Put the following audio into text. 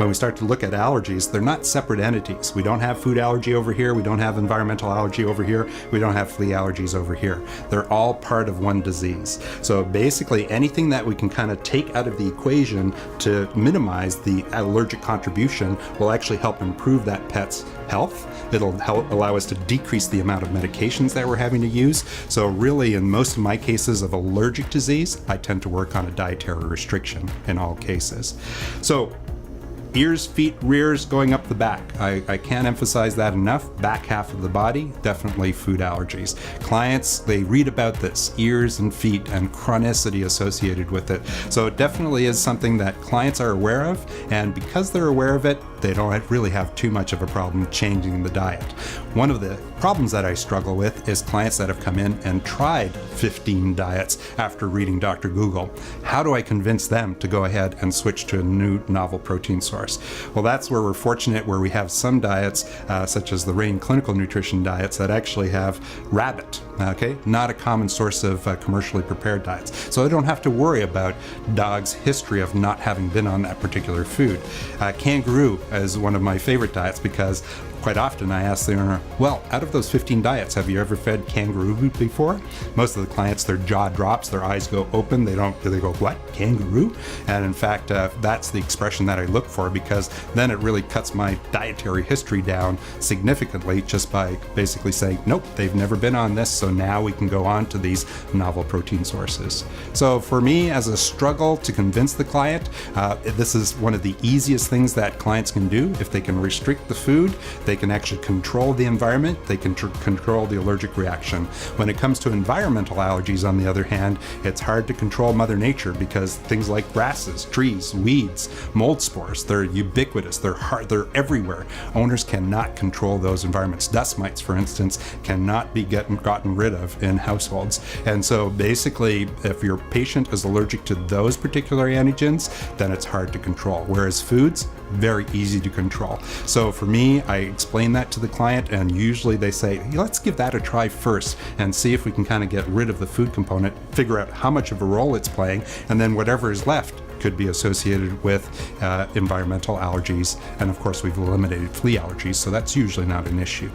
when we start to look at allergies, they're not separate entities. We don't have food allergy over here, we don't have environmental allergy over here, we don't have flea allergies over here. They're all part of one disease. So basically anything that we can kind of take out of the equation to minimize the allergic contribution will actually help improve that pet's health. It'll help allow us to decrease the amount of medications that we're having to use. So really, in most of my cases of allergic disease, I tend to work on a dietary restriction in all cases. So ears, feet, rears, going up the back. I can't emphasize that enough. Back half of the body, definitely food allergies. Clients, they read about this, ears and feet and chronicity associated with it. So it definitely is something that clients are aware of, and because they're aware of it, they don't really have too much of a problem changing the diet. One of the problems that I struggle with is clients that have come in and tried 15 diets after reading Dr. Google. How do I convince them to go ahead and switch to a new novel protein source? Well, that's where we're fortunate, where we have some diets, such as the RAIN clinical nutrition diets, that actually have rabbit, okay? Not a common source of commercially prepared diets. So I don't have to worry about dog's history of not having been on that particular food. Kangaroo is one of my favorite diets because quite often I ask the owner, well, out of those 15 diets, have you ever fed kangaroo before? Most of the clients, their jaw drops, their eyes go open, they go, what, kangaroo? And in fact, that's the expression that I look for, because then it really cuts my dietary history down significantly just by basically saying, nope, they've never been on this, so now we can go on to these novel protein sources. So for me, as a struggle to convince the client, this is one of the easiest things that clients can do. If they can restrict the food, they can actually control the environment, they can control the allergic reaction. When it comes to environmental allergies, on the other hand, it's hard to control Mother Nature, because things like grasses, trees, weeds, mold spores, they're ubiquitous, they're everywhere. Owners cannot control those environments. Dust mites, for instance, cannot be gotten rid of in households. And so basically, if your patient is allergic to those particular antigens, then it's hard to control. Whereas foods, very easy to control. So for me, I explain that to the client, and usually they say, hey, let's give that a try first and see if we can kind of get rid of the food component, figure out how much of a role it's playing, and then whatever is left could be associated with environmental allergies. And of course, we've eliminated flea allergies, so that's usually not an issue.